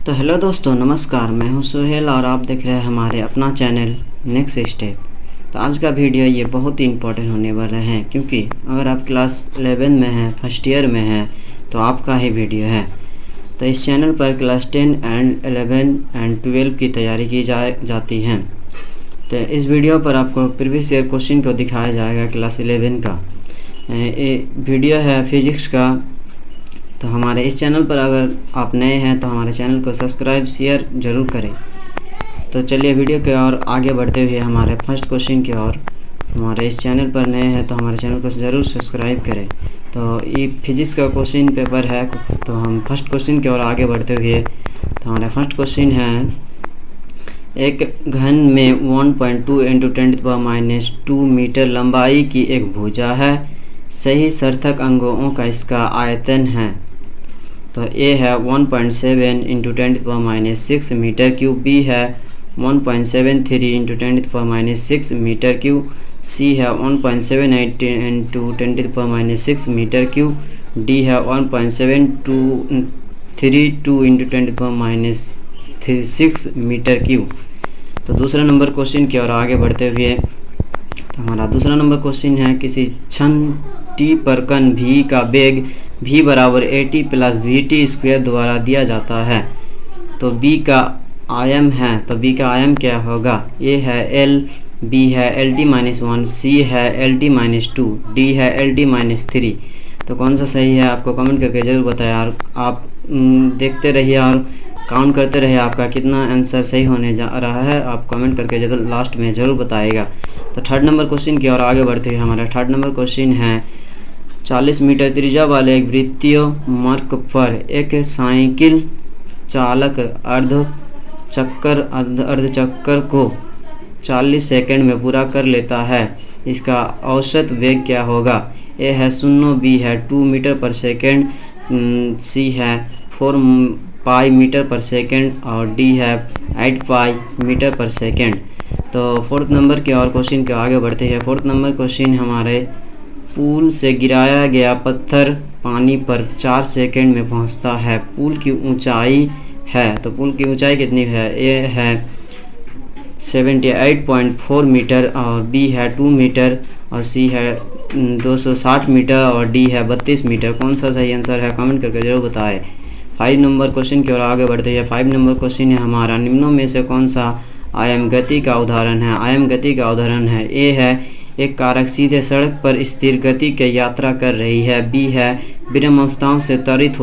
तो हेलो दोस्तों, नमस्कार। मैं हूं सुहेल और आप देख रहे हैं हमारे अपना चैनल नेक्स्ट स्टेप। तो आज का वीडियो ये बहुत ही इम्पोर्टेंट होने वाला है, क्योंकि अगर आप क्लास 11 में हैं, फर्स्ट ईयर में हैं, तो आपका ही वीडियो है। तो इस चैनल पर क्लास 10 एंड 11 एंड 12 की तैयारी की जाती है। तो इस वीडियो पर आपको प्रीवियस ईयर क्वेश्चन को दिखाया जाएगा क्लास 11 का। ये वीडियो है फिजिक्स का। तो हमारे इस चैनल पर अगर आप नए हैं तो हमारे चैनल को सब्सक्राइब शेयर ज़रूर करें। तो चलिए वीडियो के और आगे बढ़ते हुए हमारे फर्स्ट क्वेश्चन की ओर। हमारे इस चैनल पर नए हैं तो हमारे चैनल को ज़रूर सब्सक्राइब करें। तो ये फिजिक्स का क्वेश्चन पेपर है। तो हम फर्स्ट क्वेश्चन की ओर आगे बढ़ते हुए, तो हमारा फर्स्ट क्वेश्चन है, एक घन में 1.2 × 10⁻² मीटर लंबाई की एक भुजा है। सही सार्थक अंगों का इसका आयतन है। तो ए है 1.7 × 10⁻6 मीटर क्यूब, बी है 1.73 × 10⁻6 मीटर क्यूब, सी है 1.78 × 10⁻6 मीटर क्यूब, डी है 1.732 × 10⁻6 मीटर क्यूब। तो दूसरा नंबर क्वेश्चन की ओर आगे बढ़ते हुए, तो हमारा दूसरा नंबर क्वेश्चन है, किसी क्षण t पर कण v का वेग v बराबर at + vt² द्वारा दिया जाता है। तो b का आयाम है, तो b का आयाम क्या होगा? a है l, b है LD-1, c है LD-2, d है LD-3। तो कौन सा सही है आपको कमेंट करके ज़रूर बताएं। और आप देखते रहिए और काउंट करते रहिए आपका कितना आंसर सही होने जा रहा है। आप कमेंट करके ज़रूर लास्ट में ज़रूर बताइएगा। तो थर्ड नंबर क्वेश्चन की ओर आगे बढ़ते हैं। हमारा थर्ड नंबर क्वेश्चन है, 40 मीटर त्रिज्या वाले एक वृत्तीय मार्ग पर एक साइकिल चालक अर्धचक्कर को 40 सेकंड में पूरा कर लेता है। इसका औसत वेग क्या होगा? ए है 0, बी है 2 मीटर पर सेकंड, सी है 4 पाई मीटर पर सेकंड और डी है 8 पाई मीटर पर सेकंड। तो फोर्थ नंबर के और क्वेश्चन के आगे बढ़ते हैं। फोर्थ नंबर क्वेश्चन हमारे, पुल से गिराया गया पत्थर पानी पर 4 सेकंड में पहुंचता है। पुल की ऊंचाई है, तो पुल की ऊंचाई कितनी है? ए है 78.4 मीटर और बी है 2 मीटर और सी है 260 मीटर और डी है 32 मीटर। कौन सा सही आंसर है कमेंट करके जरूर बताएं। 5 नंबर क्वेश्चन की ओर आगे बढ़ते हैं। 5 नंबर क्वेश्चन है हमारा, निम्नों में से कौन सा आयाम गति का उदाहरण है? आयाम गति का उदाहरण है, ए है एक कारक सीधे सड़क पर स्थिर गति की यात्रा कर रही है, बी है विराम अवस्थाओं से त्वरित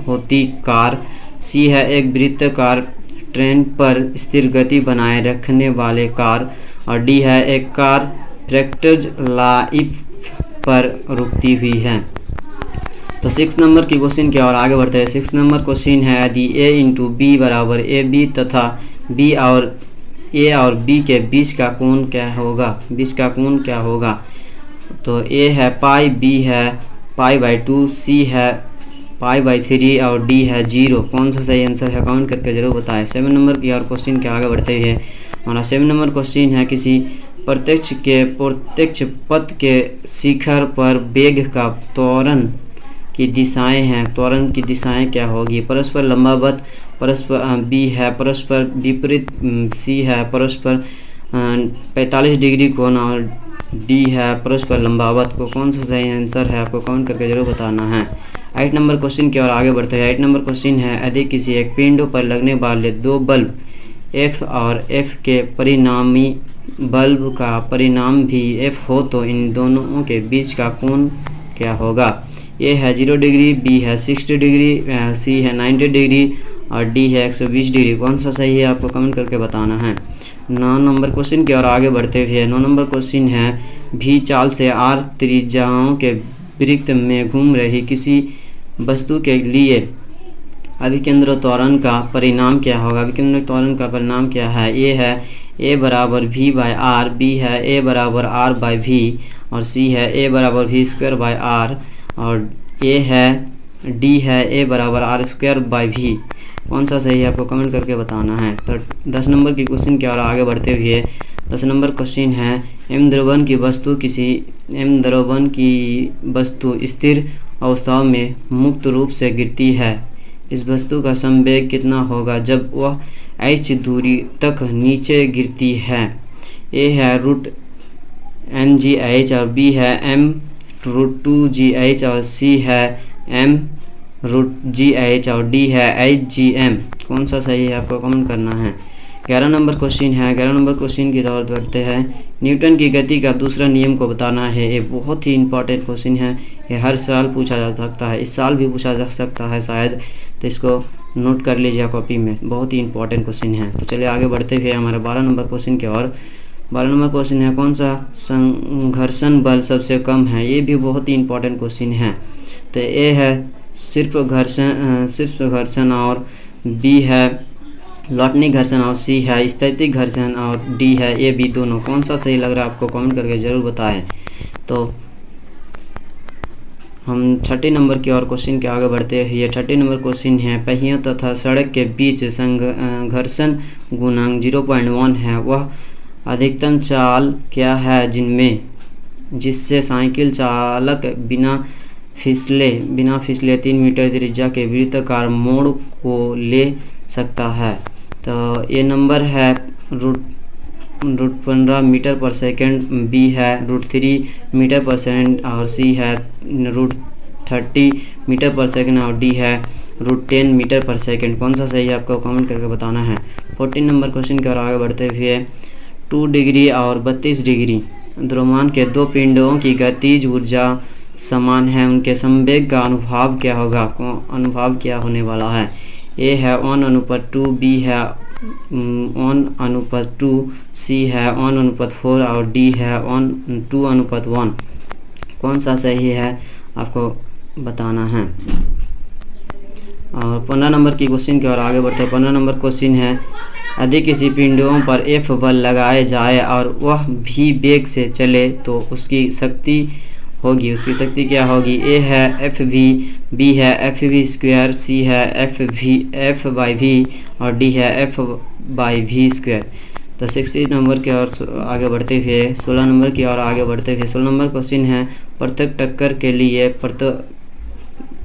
होती कार, सी है एक वृत्ताकार ट्रेन पर स्थिर गति बनाए रखने वाले कार और डी है एक कार फ्रैक्चर्ड लाइफ पर रुकती हुई है। तो 6 नंबर की क्वेश्चन की ओर आगे बढ़ते हैं। 6 नंबर क्वेश्चन है, यदि a × b बराबर ab तथा b और a और b के बीच का कोण क्या होगा? बीच का कोण क्या होगा? तो a है पाई, b है π/2, c है π/3 और d है 0। कौन सा सही आंसर है कमेंट करके जरूर बताएं। 7 नंबर की और क्वेश्चन के आगे बढ़ते हुए हमारा 7 नंबर क्वेश्चन है, किसी प्रत्यक्ष पथ के शिखर पर वेग का त्वरण की दिशाएं हैं। त्वरण की दिशाएं क्या होगी? परस्पर लंबवत, परस्पर बी है परस्पर विपरीत, सी है परस्पर 45 डिग्री कोण और डी है परस्पर लंबवत। को कौन सा सही आंसर है आपको कमेंट करके जरूर बताना है। 8 नंबर क्वेश्चन की ओर आगे बढ़ते हैं। 8 नंबर क्वेश्चन है, यदि किसी एक पिंड पर लगने वाले 2 बल्ब F और F के परिणामी बल्ब का परिणाम भी F हो, तो इन दोनों के बीच का कोण क्या होगा? ए है 0 डिग्री, बी है 60 डिग्री, सी है 90 डिग्री और डी है 120 डिग्री। कौन सा सही है आपको कमेंट करके बताना है। 9 नंबर क्वेश्चन की ओर आगे बढ़ते हुए 9 नंबर क्वेश्चन है, भी चाल से r त्रिज्याओं के वृत्त में घूम रही किसी वस्तु के लिए अभिकेंद्र त्वरण का परिणाम क्या होगा? अभिकेंद्र त्वरण का परिणाम क्या है? ए है a बराबर v/r, बी है a बराबर r/v और सी है a बराबर v²/r और ए है डी है a बराबर r²/v। कौन सा सही है आपको कमेंट करके बताना है। तो 10 नंबर की क्वेश्चन की ओर आगे बढ़ते हुए 10 नंबर क्वेश्चन है, m द्रव्यमान की वस्तु स्थिर अवस्थाओं में मुक्त रूप से गिरती है इस वस्तु का संवेग कितना होगा जब वह h दूरी तक नीचे गिरती है? ए है √mgh और बी है m√2gh और सी है m√gh और डी है hgm। कौन सा सही है आपको कमेंट करना है। 11 नंबर क्वेश्चन है। 11 नंबर क्वेश्चन की तरफ बढ़ते हैं। न्यूटन की गति का दूसरा नियम को बताना है। ये बहुत ही इंपॉर्टेंट क्वेश्चन है। ये हर साल पूछा जा सकता है, इस साल भी पूछा जा सकता है शायद, तो इसको नोट कर लीजिए कॉपी में। बहुत ही इंपॉर्टेंट क्वेश्चन है। तो चलिए आगे बढ़ते हुए हमारे 12 नंबर क्वेश्चन की ओर। 12 नंबर क्वेश्चन है, कौन सा संघर्षण बल सबसे कम है? ये भी बहुत ही इंपॉर्टेंट क्वेश्चन है। तो ए है सिर्फ घर्षण और बी है लौटनी घर्षण और सी है स्थैतिक घर्षण और डी है ए बी दोनों। कौन सा सही लग रहा है आपको कमेंट करके ज़रूर बताएं। तो हम 30 नंबर की ओर क्वेश्चन के आगे बढ़ते हैं। ये 30 नंबर क्वेश्चन है, पहियों तथा सड़क के बीच घर्षण गुणांक 0.1 है। वह अधिकतम चाल क्या है जिससे साइकिल चालक बिना फिसले 3 मीटर त्रिज्या के वृत्ताकार मोड़ को ले सकता है? तो ये नंबर है √15 मीटर पर सेकंड, बी है √3 मीटर पर सेकंड और सी है √30 मीटर पर सेकंड और डी है √10 मीटर पर सेकंड। कौन सा सही है आपको कमेंट करके बताना है। 14 नंबर क्वेश्चन की ओर आगे बढ़ते हुए 2 डिग्री और 32 डिग्री द्रव्यमान के दो पिंडों की गतिज ऊर्जा समान है, उनके संवेग का अनुभाव क्या होगा? अनुभाव क्या होने वाला है? ए है 1:2, बी है 1:2, सी है 1:4 और डी है 2:1। कौन सा सही है आपको बताना है। और 15 नंबर की क्वेश्चन की ओर आगे बढ़ते हैं। 15 नंबर क्वेश्चन है, यदि किसी पिंडों पर F बल लगाए जाए और वह भी वेग से चले तो उसकी शक्ति क्या होगी? ए है FV, बी है FV², सी है F/v और डी है F/v²। तो 16 नंबर की ओर आगे बढ़ते हुए 16 नंबर की ओर आगे बढ़ते हुए 16 नंबर क्वेश्चन है, प्रत्येक टक्कर के लिए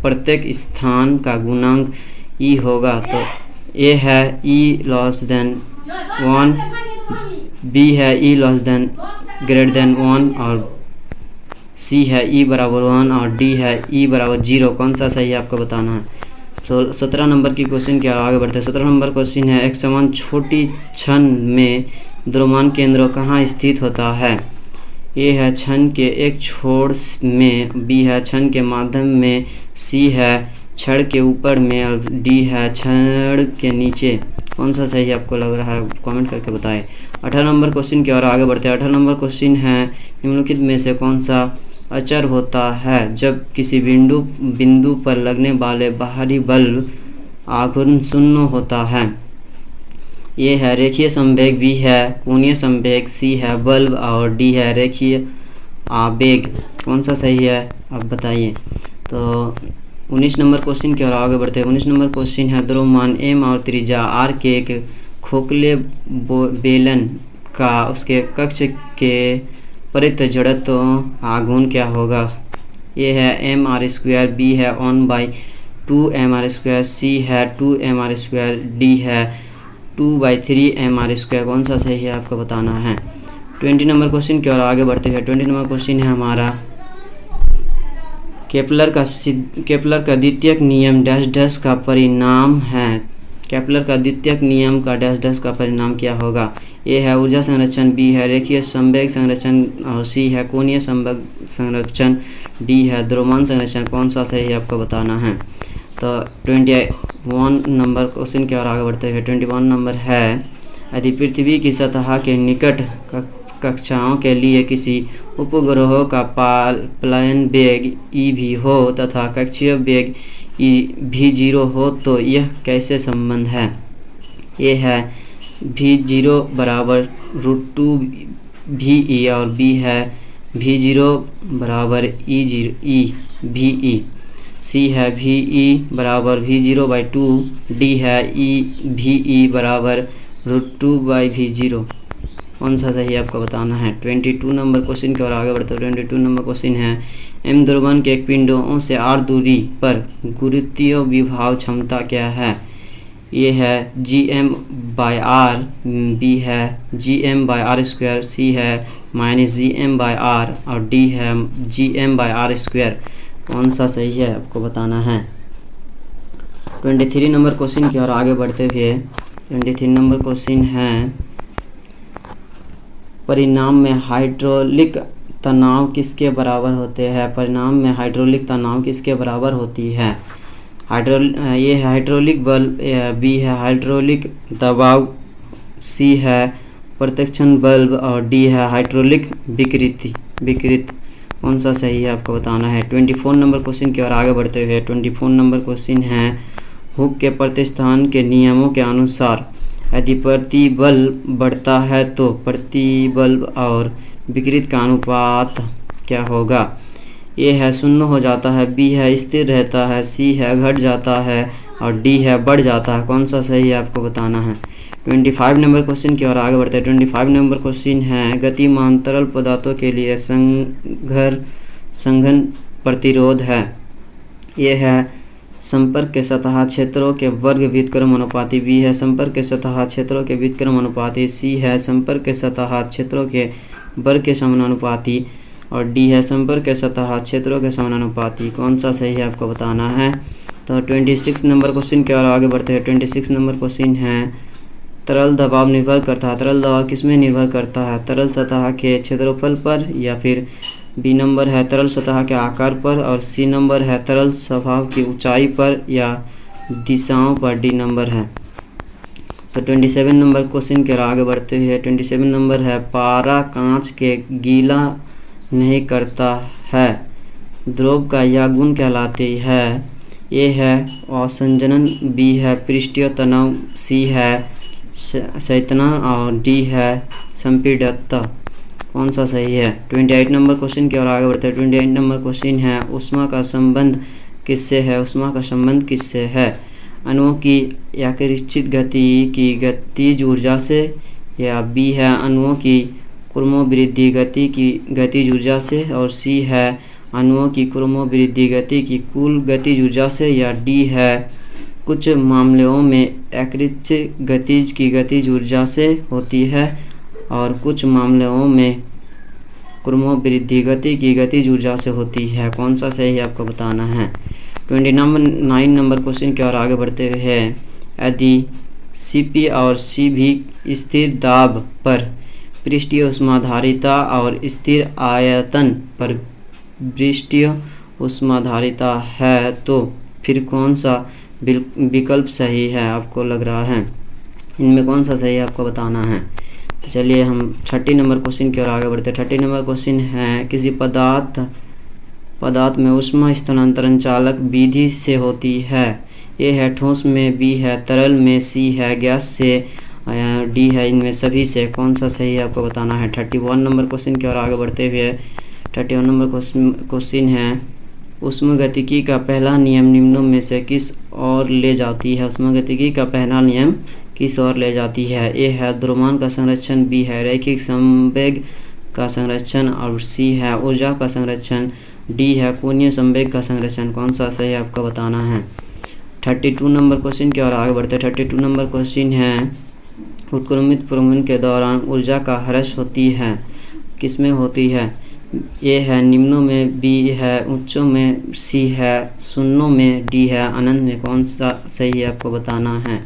प्रत्येक स्थान का गुणांक E होगा। तो ए है E<1, बी है E<1 और सी है E=1 और डी है E=0। कौन सा सही है आपको बताना है। 17 नंबर की क्वेश्चन की ओर आगे बढ़ते हैं। 17 नंबर क्वेश्चन है, एक समान छोटी छन में द्रव्यमान केंद्र कहाँ स्थित होता है? ए है छन के एक छोर में, बी है छन के माध्यम में, सी है छड़ के ऊपर में और डी है छड़ के नीचे। कौन सा सही आपको लग रहा है कमेंट करके बताएं। 18 नंबर क्वेश्चन की ओर आगे बढ़ते हैं। 18 नंबर क्वेश्चन है, निम्नलिखित में से कौन सा अचर होता है जब किसी बिंदु पर लगने वाले बाहरी बल आघूर्ण शून्य होता है? ये है रेखीय संवेग, बी है कोणीय संवेग, सी है बल्ब और डी है रेखीय आवेग। कौन सा सही है आप बताइए। तो 19 नंबर क्वेश्चन की ओर आगे बढ़ते हैं। 19 नंबर क्वेश्चन है, द्रव्यमान M और त्रिज्या R के एक खोखले बेलन का उसके कक्ष के परित जड़त्व आघूर्ण क्या होगा? ये है mr², बी है 1/2mr², सी है 2mr², डी है 2/3mr²। कौन सा सही है आपको बताना है। 20 नंबर क्वेश्चन की ओर आगे बढ़ते हैं। 20 नंबर क्वेश्चन है हमारा, केपलर का द्वितीयक नियम डैश डैश का परिणाम है। केपलर का द्वितीयक नियम का डैश डैश का परिणाम क्या होगा? ए है ऊर्जा संरक्षण, बी है रेखीय संवेग संरक्षण और सी है कोणीय संवेग संरक्षण, डी है द्रव्यमान संरक्षण। कौन सा सही है आपको बताना है। तो 21 नंबर क्वेश्चन की ओर आगे बढ़ते हैं। 21 नंबर है, यदि पृथ्वी की सतह के निकट कक्षाओं के लिए किसी उपग्रहों का पलायन वेग E भी हो तथा कक्षीय वेग E भी 0 हो तो यह कैसे संबंध है? ये है V0 बराबर √2VE और बी है V0 बराबर E/VE, सी है VE बराबर V0/2, डी है VE बराबर √2/V0। कौन सा सही आपको बताना है। 22 नंबर क्वेश्चन की ओर आगे बढ़ते हैं। 22 नंबर क्वेश्चन है, एम ध्रुवण के पिंडों से r दूरी पर गुरुत्वीय विभव क्षमता क्या है? ये है Gm/r, बी है Gm/r², सी है -Gm/r और डी है Gm/r²। कौन सा सही है आपको बताना है। 23 नंबर क्वेश्चन की ओर आगे बढ़ते हुए 23 नंबर क्वेश्चन है परिणाम में हाइड्रोलिक तनाव किसके बराबर होते हैं? परिणाम में हाइड्रोलिक तनाव किसके बराबर होती है? ये है हाइड्रोलिक बल, बी है हाइड्रोलिक दबाव, सी है प्रत्याक्षण बल और डी है हाइड्रोलिक विकृति। कौन सा सही है आपको बताना है। 24 नंबर क्वेश्चन की ओर आगे बढ़ते हुए 24 नंबर क्वेश्चन है हुक के प्रतिस्थापन के नियमों के अनुसार यदि प्रतिबल बढ़ता है तो प्रतिबल और विकृति का अनुपात क्या होगा? ए है 0 हो जाता है, बी है स्थिर रहता है, सी है घट जाता है और डी है बढ़ जाता है। कौन सा सही है आपको बताना है। 25 नंबर क्वेश्चन की ओर आगे बढ़ते हैं। 25 नंबर क्वेश्चन है गतिमान तरल पदार्थों के लिए संघन प्रतिरोध है। ये है संपर्क के सतह क्षेत्रों के वर्ग व्युत्क्रम अनुपाती, बी है संपर्क के सतह क्षेत्रों के व्युत्क्रम अनुपाती, सी है संपर्क के सतह क्षेत्रों के वर्ग के समानुपाती और डी है संपर्क के सतह क्षेत्रों के समानुपाती। कौन सा सही है आपको बताना है। तो 26 नंबर क्वेश्चन की ओर आगे बढ़ते हैं। 26 नंबर क्वेश्चन है तरल दबाव निर्भर करता है। तरल दबाव किस में निर्भर करता है? तरल सतह के क्षेत्रफल पर, या फिर बी नंबर है तरल सतह के आकार पर और सी नंबर है तरल स्वभाव की ऊंचाई पर या दिशाओं पर, डी नंबर है। तो 27 नंबर क्वेश्चन के आगे बढ़ते हैं। 27 नंबर है पारा कांच के गीला नहीं करता है, द्रव का यह गुण कहलाती है। ए है असंजनन, बी है पृष्ठीय तनाव, सी है संतरण और डी है संपीड़ितता। कौन सा सही है। 28 नंबर क्वेश्चन की ओर आगे बढ़ते हैं। 28 नंबर क्वेश्चन है ऊष्मा का संबंध किससे है? ऊष्मा का संबंध किससे है? अणुओं की यादृच्छिक गति की गतिज ऊर्जा से, या बी है अणुओं की क्रमोवृद्धि गति की गतिज ऊर्जा से और सी है अणुओं की क्रमोवृद्धि गति की कुल गतिज ऊर्जा से, या डी है कुछ मामलों में यादृच्छिक गतिज की गतिज ऊर्जा से होती है और कुछ मामलों में क्रमोवृद्धि गति की गतिज ऊर्जा से होती है। कौन सा सही है आपको बताना है। 29 नंबर क्वेश्चन की ओर आगे बढ़ते हुए है यदि Cp और Cv स्थिर दाब पर पृष्ठीय ऊष्माधारिता और स्थिर आयतन पर पृष्ठीय ऊष्माधारिता है तो फिर कौन सा विकल्प सही है आपको लग रहा है। इनमें कौन सा सही है आपको बताना है। चलिए हम 30 नंबर क्वेश्चन की ओर आगे बढ़ते हैं। 30 नंबर क्वेश्चन है किसी पदार्थ में ऊष्मा स्थानांतरण चालक विधि से होती है। ए है ठोस में, बी है तरल में, सी है गैस से, डी है इनमें सभी से। कौन सा सही है आपको बताना है। 31 नंबर क्वेश्चन की ओर आगे बढ़ते हुए 31 नंबर क्वेश्चन है ऊष्मागतिकी का पहला नियम निम्नों में से किस ओर ले जाती है। ऊष्मागतिकी का पहला नियम किस ओर ले जाती है। ए है द्रव्यमान का संरक्षण, बी है रैखिक संवेग का संरक्षण और सी है ऊर्जा का संरक्षण, डी है कोणीय संवेग का संरक्षण। कौन सा सही है आपको बताना है। 32 नंबर क्वेश्चन की ओर आगे बढ़ते हैं। 32 नंबर क्वेश्चन है उत्क्रमित प्रवहन के दौरान ऊर्जा का ह्रास होती है, किसमें होती है। ए है निम्नों में, बी है उच्चों में, सी है शून्यों में, डी है अनंत में। कौन सा सही है आपको बताना है।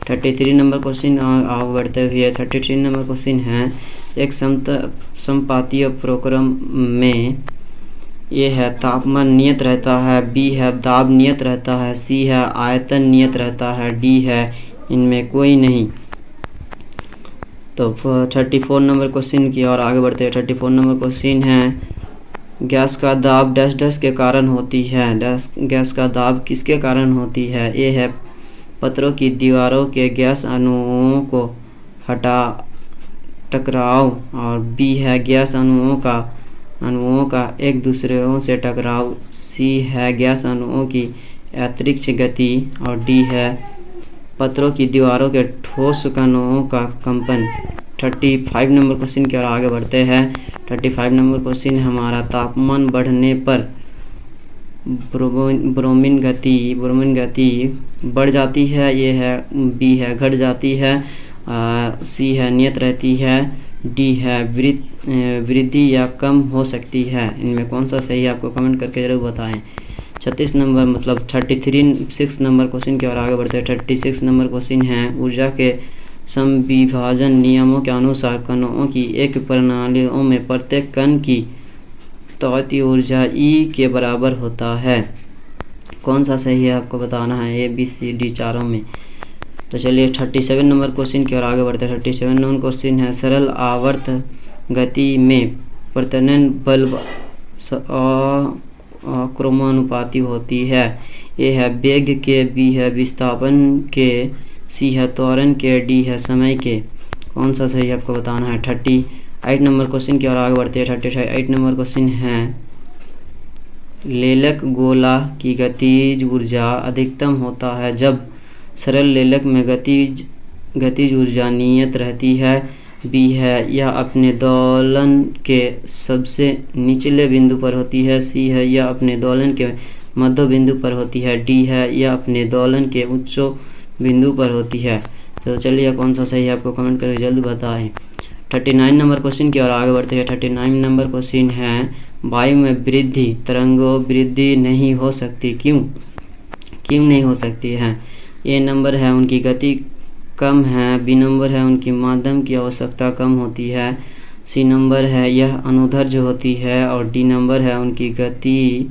33 नंबर क्वेश्चन आगे बढ़ते हुए 33 नंबर क्वेश्चन है एक समपातीय प्रक्रम में ए है तापमान नियत रहता है, बी है दाब नियत रहता है, सी है आयतन नियत रहता है, डी है इनमें कोई नहीं। तो 34 नंबर क्वेश्चन की ओर आगे बढ़ते हैं। 34 नंबर क्वेश्चन है गैस का दाब डैश डैश के कारण होती है। गैस का दाब किसके कारण होती है। ए है पत्रों की दीवारों के गैस अणुओं को टकराव और बी है गैस अणुओं का एक दूसरे से टकराव, सी है गैस अणुओं की यादृच्छिक गति और डी है पत्रों की दीवारों के ठोस कणों का कंपन। 35 नंबर क्वेश्चन की ओर आगे बढ़ते हैं। 35 नंबर क्वेश्चन हमारा तापमान बढ़ने पर ब्रोमीन गति बढ़ जाती है, ये है बी है घट जाती है, सी है नियत रहती है, डी है वृद्धि या कम हो सकती है। इनमें कौन सा सही है आपको कमेंट करके ज़रूर बताएं। 36 नंबर मतलब 36 नंबर क्वेश्चन की ओर आगे बढ़ते हैं। 36 नंबर क्वेश्चन है, ऊर्जा के समविभाजन नियमों के अनुसार कणों की एक प्रणालियों में प्रत्येक कण की तोती ऊर्जा E के बराबर होता है। कौन सा सही है आपको बताना है, A B C D चारों में। तो चलिए 37 नंबर क्वेश्चन की ओर आगे बढ़ते हैं। 37 नंबर क्वेश्चन है, सरल आवर्त गति में प्रत्वरण बल अक्रमानुपाती होती है। ए है वेग के, बी है विस्थापन के, सी है त्वरण के, डी है समय के। कौन सा सही आपको बताना है। 38 नंबर क्वेश्चन की ओर आगे बढ़ते हैं। 38 नंबर क्वेश्चन है, लेलक गोला की गतिज ऊर्जा अधिकतम होता है जब सरल लेलक में गतिज ऊर्जा नियत रहती है। बी है यह अपने दोलन के सबसे निचले बिंदु पर होती है, सी है यह अपने दोलन के मध्य बिंदु पर होती है, डी है यह अपने दोलन के उच्च बिंदु पर होती है। तो चलिए कौन सा सही है आपको कमेंट करके जल्द बताएं। 39 नंबर क्वेश्चन की ओर आगे बढ़ते हैं। 39 नंबर क्वेश्चन है, वायु में वृद्धि तरंगों वृद्धि नहीं हो सकती, क्यों नहीं हो सकती है। ए नंबर है उनकी गति कम है, बी नंबर है उनकी माध्यम की आवश्यकता कम होती है, सी नंबर है यह अनुदैर्ध्य होती है, और डी नंबर है उनकी गति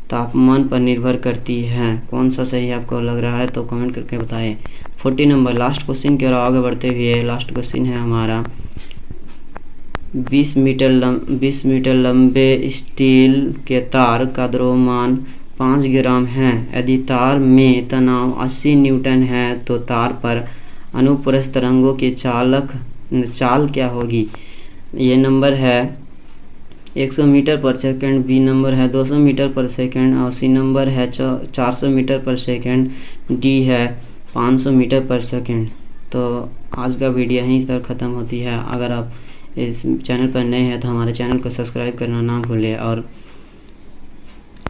तापमान पर निर्भर करती है। कौन सा सही आपको लग रहा है तो कमेंट करके बताएं। 40 नंबर लास्ट क्वेश्चन की ओर आगे बढ़ते हुए लास्ट क्वेश्चन है हमारा, 20 मीटर लंबे स्टील के तार का द्रव्यमान 5 ग्राम है। यदि तार में तनाव 80 न्यूटन है तो तार पर अनुप्रस्थ तरंगों की चाल क्या होगी। ये नंबर है 100 मीटर पर सेकंड, बी नंबर है 200 मीटर पर सेकंड, और सी नंबर है 400 मीटर पर सेकंड, डी है 500 मीटर पर सेकंड। तो आज का वीडियो यहीं तक ख़त्म होती है। अगर आप इस चैनल पर नए हैं तो हमारे चैनल को सब्सक्राइब करना ना भूलें। और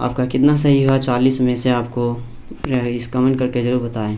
आपका कितना सही हुआ 40 में से आपको इस कमेंट करके ज़रूर बताएं।